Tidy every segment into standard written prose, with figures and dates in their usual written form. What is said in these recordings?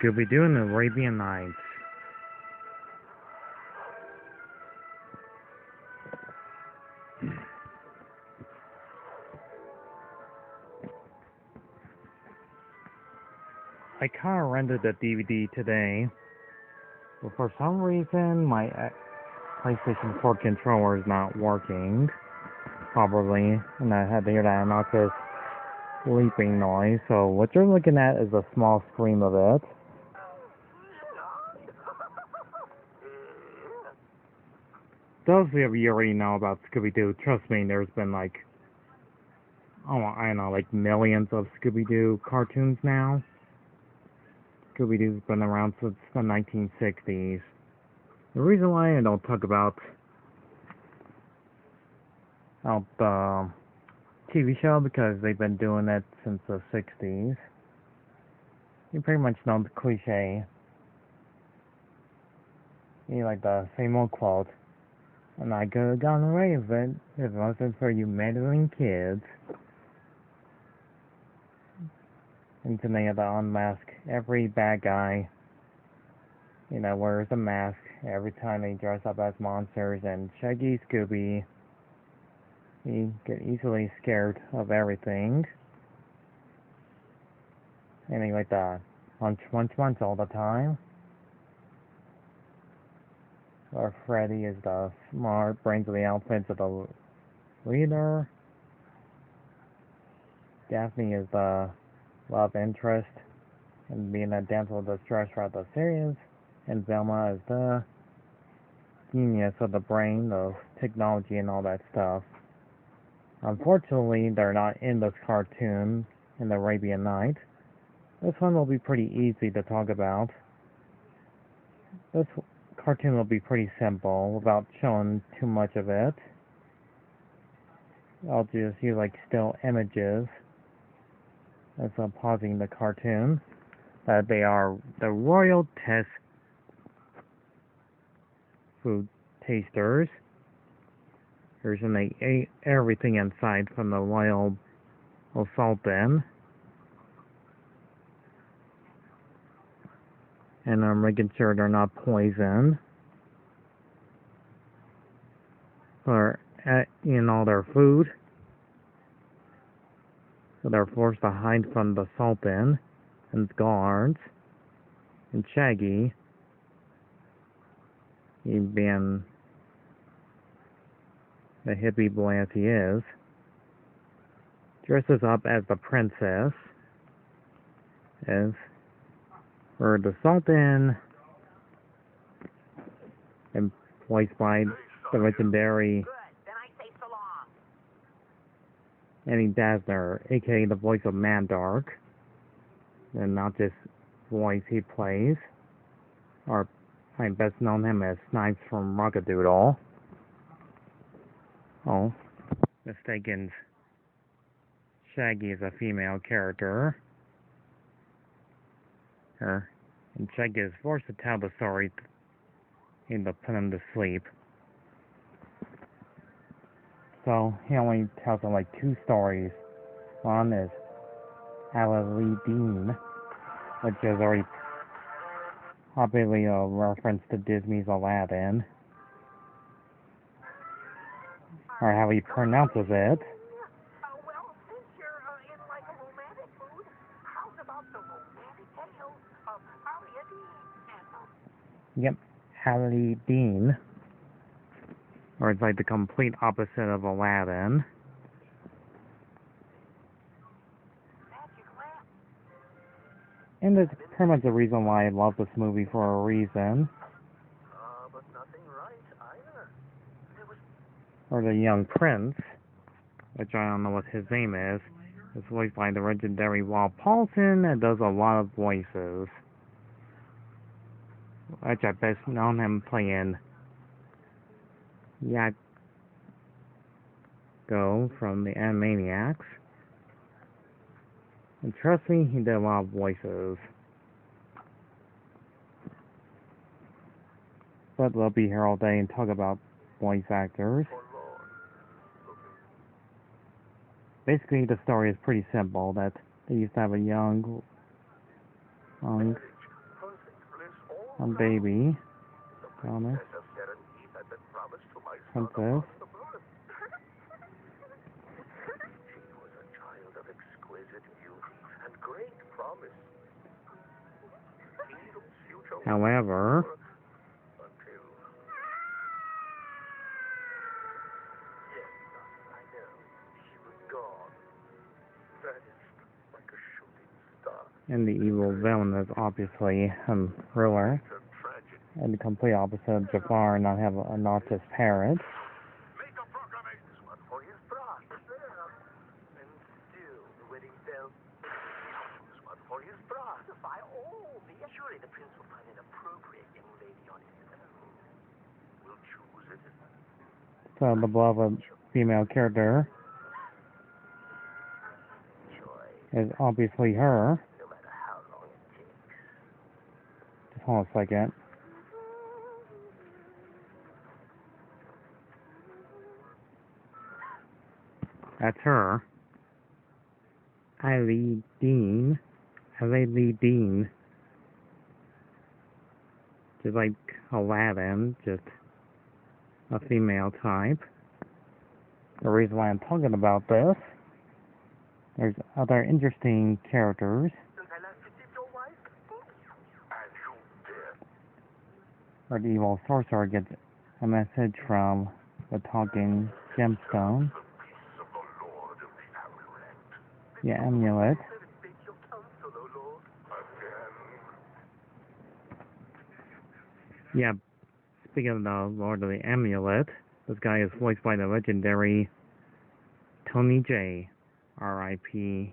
Scooby-Doo and the Arabian Nights. I kinda rented the DVD today, but for some reason my PlayStation 4 controller is not working properly, and I had to hear that obnoxious bleeping noise. So what you're looking at is a small screen of it. Those of you already know about Scooby-Doo, trust me, there's been like, oh, I don't know, like millions of Scooby-Doo cartoons now. Scooby-Doo's been around since the 1960s. The reason why I don't talk about the TV show, because they've been doing it since the 60s. You pretty much know the cliche. You like the same old quote. And I could have gone away with it if it wasn't for you meddling kids. And today they have to unmask every bad guy, wears a mask every time they dress up as monsters, and Shaggy, Scooby, you get easily scared of everything. And they like to munch all the time. Or Freddy is the smart brains of the outfits of the leader. Daphne is the love interest and being a damsel of distress throughout the series. And Velma is the genius of the brain of technology and all that stuff. Unfortunately, they're not in this cartoon in the Arabian Nights. This one will be pretty easy to talk about. This cartoon will be pretty simple without showing too much of it. I'll just use like still images as I'm pausing the cartoon. They are the royal test food tasters. Here's when they ate everything inside from the royal sultan. And I'm making sure they're not poisoned. Or in all their food. So they're forced to hide from the sultan and his guards. And Shaggy, he being the hippie boy as he is, dresses up as the princess, or the sultan, and voiced by the legendary Eddie Dazzler, aka the voice of Mandark, and not just voice he plays, or I best known him as Snipes from Rockadoodle. Oh, mistaken. Shaggy is a female character. And Shaggy is forced to tell the story to put him to sleep. So he only tells them like two stories. One is Aladdin, which is already probably a reference to Disney's Aladdin, or how he pronounces it. Well, since you're in like a romantic mood, how's about the romantic tales of Aladdin? Yep, Aladdin. Or it's like the complete opposite of Aladdin. And that's pretty much the reason why I love this movie, for a reason. But nothing right either. Or the young prince, which I don't know what his name is voiced by the legendary Walt Paulson, and does a lot of voices. Which I best known him playing Go from the Animaniacs. And trust me, he did a lot of voices. But we'll be here all day and talk about voice actors. Basically, the story is pretty simple, that they used to have a young a baby, promise, Princess of Serenity had been promised to my son princess. upon the birth. She was a child of exquisite beauty and great promise. Kingdom's future was However, until... Yes, I know. She was gone. Vanished like a shooting star. and the evil villain is obviously ruler, It's a tragedy. and the complete opposite of Jafar, not have an artist parrot. Make a proclamation. This one for his bride. And still the wedding bell. This one for his bride. By all means. Surely the prince will find an appropriate young lady on his own. We'll choose it. So the beloved female character Joy, is obviously her. no matter how long it takes. Just hold on a second. That's her. Eileen Dean. Eileen Dean. Just like Aladdin, just a female type. The reason why I'm talking about this, there's other interesting characters. Since I last received your wife? And you dare. Where the evil sorcerer gets a message from the talking gemstone. The peace of the Lord of the Amulet. The amulet. Make your counsel, O Lord. Again. Yeah, speaking of the Lord of the Amulet, this guy is voiced by the legendary Tony J. R.I.P.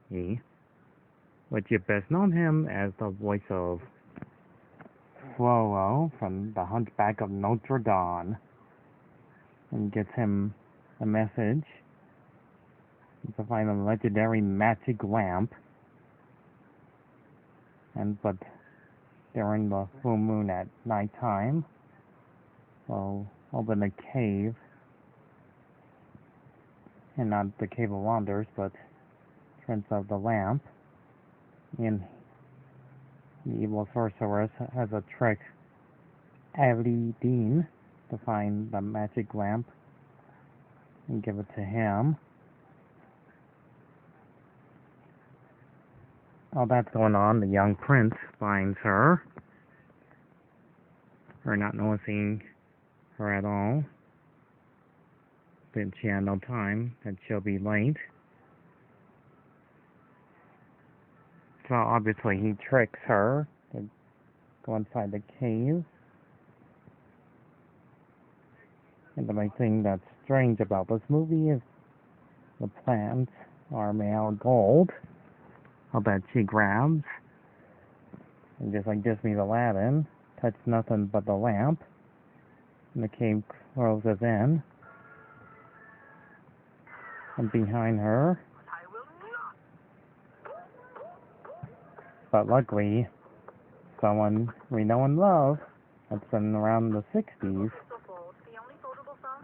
Which you best known him as the voice of Frollo from The Hunchback of Notre Dame. And gets him a message to find a legendary magic lamp. But during the full moon at nighttime, will open a cave, and not the Cave of Wonders, but Prince of the Lamp. And the evil sorceress has a trick, Ali Dean, to find the magic lamp and give it to him. While that's going on, the young prince finds her not noticing her at all. Then she had no time, that she'll be late. So obviously he tricks her to go inside the cave. And the main thing that's strange about this movie is the plants are made out of gold. I'll bet she grabs. And just like Disney's Aladdin, touch nothing but the lamp. And the cave closes in. And behind her. I will not. But luckily, someone we know and love, that's been around the 60s,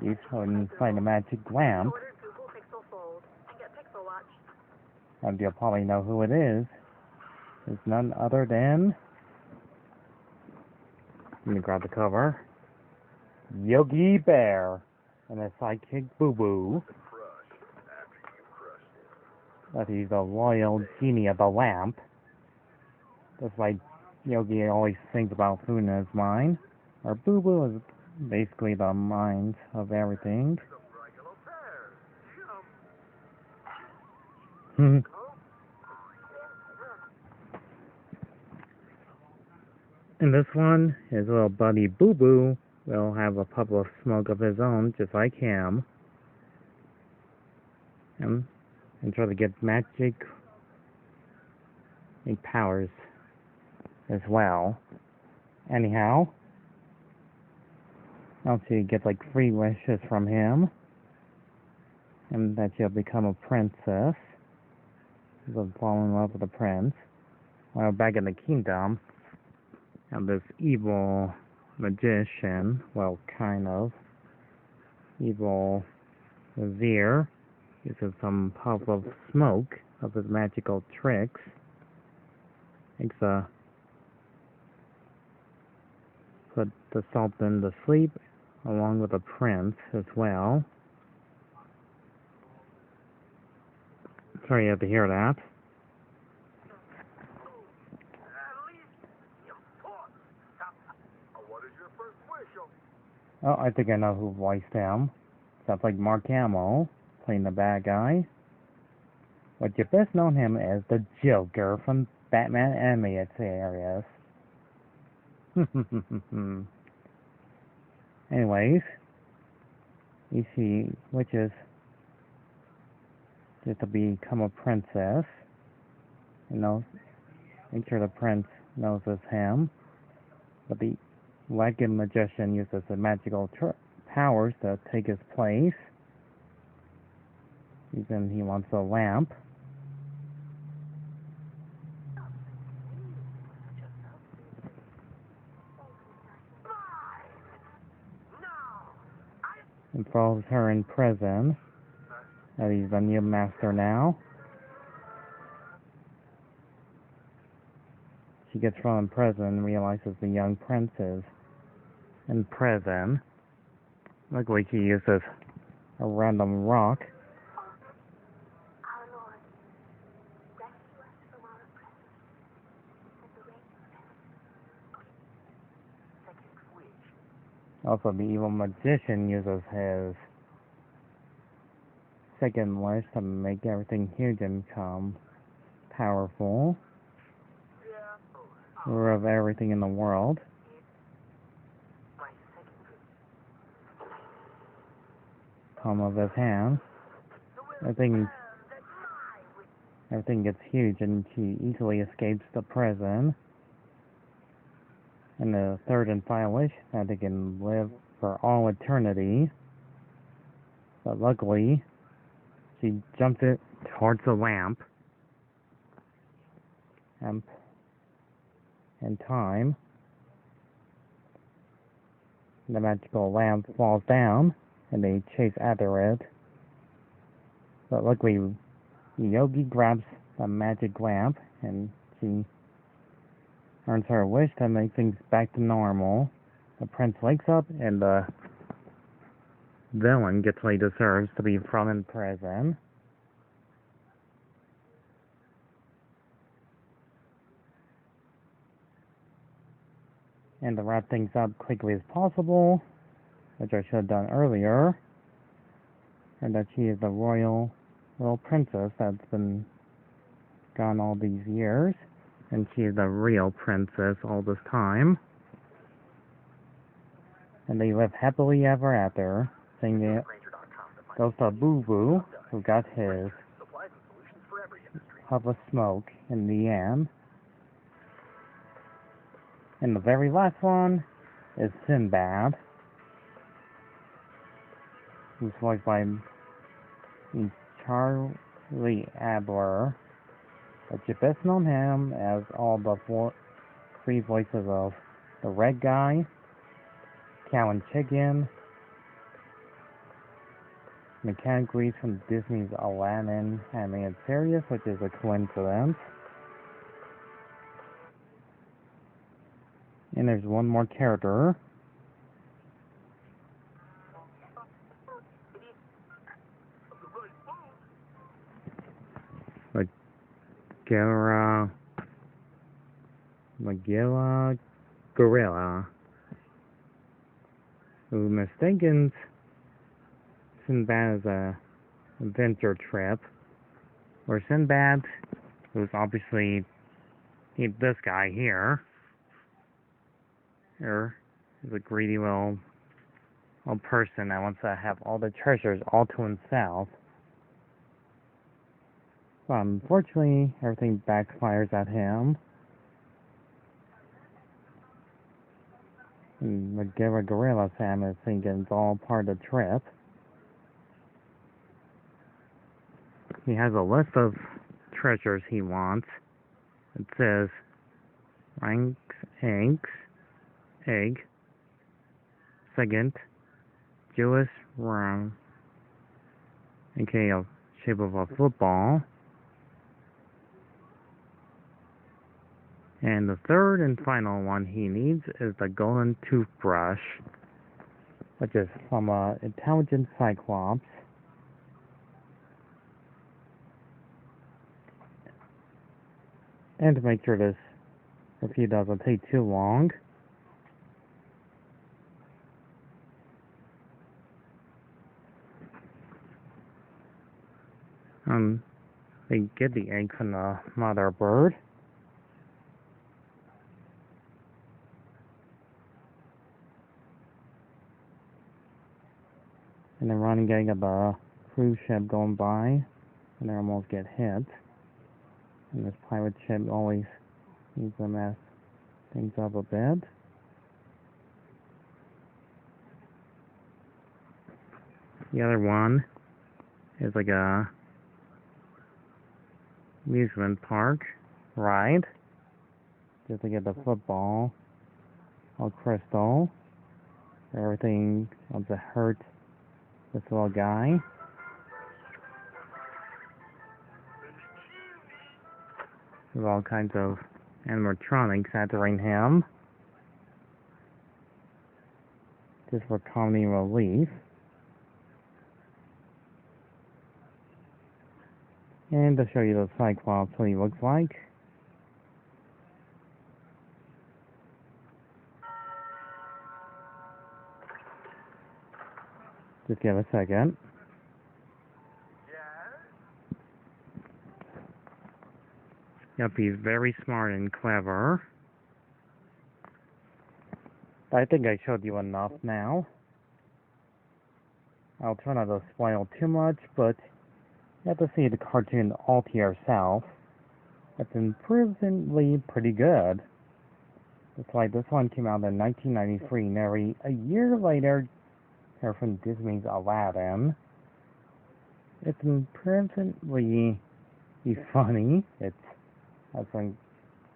used to inside a magic lamp. And you'll probably know who it is. It's none other than... Let me grab the cover. Yogi Bear and his sidekick Boo Boo. That he's the royal genie of the lamp. Just like Yogi always thinks about food in his mind. Or Boo Boo is basically the mind of everything. And this one, his little buddy Boo Boo will have a puff of smoke of his own, just like him. And try to get magic powers as well. Anyhow, now she gets like 3 wishes from him. And that she'll become a princess. She'll fall in love with the prince. While back in the kingdom, and this evil magician, well, kind of evil vizier, uses some puff of smoke of his magical tricks, makes a the Sultan to sleep, along with the prince as well. Sorry you have to hear that. What is your first wish? Oh, I think I know who voiced him. Sounds like Mark Hamill, playing the bad guy. But you best know him as the Joker from Batman animated series. Anyways, she wishes just to become a princess. You know, make sure the prince knows it's him. But the wacky magician uses the magical powers to take his place. Even he wants a lamp. And throws her in prison. And he's the new master now. She gets thrown in prison and realizes the young prince is in prison. Luckily, she uses a random rock. Our Lord, rescue us from our oppressors, that the reign Second wish. Also, the evil magician uses his second wish to make everything huge and become powerful. Ruler of everything in the world. My second wish. Palm of his hand. Everything gets huge and she easily escapes the prison. And the third and final wish, that they can live for all eternity. But luckily, she jumps it towards the lamp. And in time, the magical lamp falls down, and they chase after it. But luckily, Yogi grabs the magic lamp, and she earns her wish to make things back to normal. The prince wakes up, and the villain gets what he deserves to be thrown in prison. And to wrap things up quickly as possible, which I should have done earlier, and that she is the royal little princess that's been gone all these years, and she is the real princess all this time. And they live happily ever after, singing goes to Boo Boo, who got his puff of smoke in the end. And the very last one is Sinbad, who's voiced by Charlie Adler, but you best know him as all the three voices of the Red Guy, Cow and Chicken, Mechanic Grease from Disney's Aladdin animated series, which is a coincidence. And there's one more character. Magilla Gorilla, who mistakes Sinbad as a adventure trip, where Sinbad, who's obviously this guy here, is a greedy little person that wants to have all the treasures all to himself. But unfortunately, everything backfires at him. And the Gorilla Sam is thinking it's all part of the trip. He has a list of treasures he wants. It says, ranks, egg, second, Jewish round, aka a shape of a football, And the third and final one he needs is the golden toothbrush, which is from a intelligent Cyclops. And to make sure this review doesn't take too long, they get the egg from the mother bird. And they're running getting of the cruise ship going by, and they almost get hit. And this pirate ship always needs to mess things up a bit. The other one is like a amusement park ride, just to get the football all crystal. Everything wants to hurt this little guy. With all kinds of animatronics entering him, just for comedy relief. And to show you the Cyclops, what he looks like. Just give a second. Yep, he's very smart and clever. I think I showed you enough now. I'll try not to spoil too much, but you have to see the cartoon all to yourself. It's impressively pretty good. It's like this one came out in 1993, nearly a year later, here from Disney's Aladdin. It's impressively funny. It has a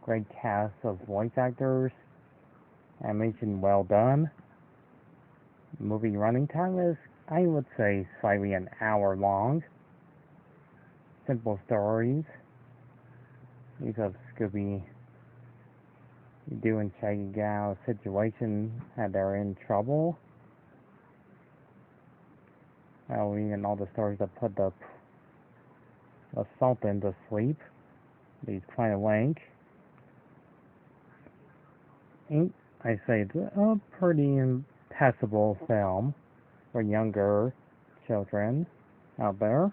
great cast of voice actors. Animation well done. Movie running time is, I would say, slightly an hour long. Simple stories. These of Scooby Doo and Shaggy Gal situation that they're in trouble. Even all the stories that put the Sultan to sleep. He's kind of link. I say it's a pretty passable film for younger children out there.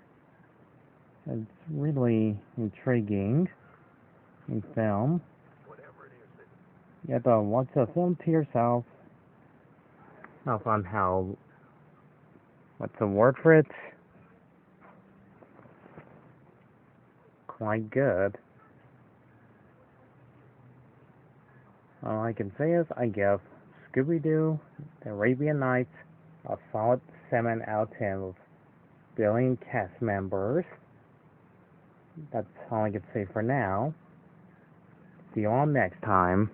It's really intriguing in film. You have to watch the film to yourself. Not on how, what's the word for it? Quite good. All I can say is I give Scooby-Doo The Arabian Nights a solid 7 out of 10 with billion cast members. That's all I can say for now. See you all next time.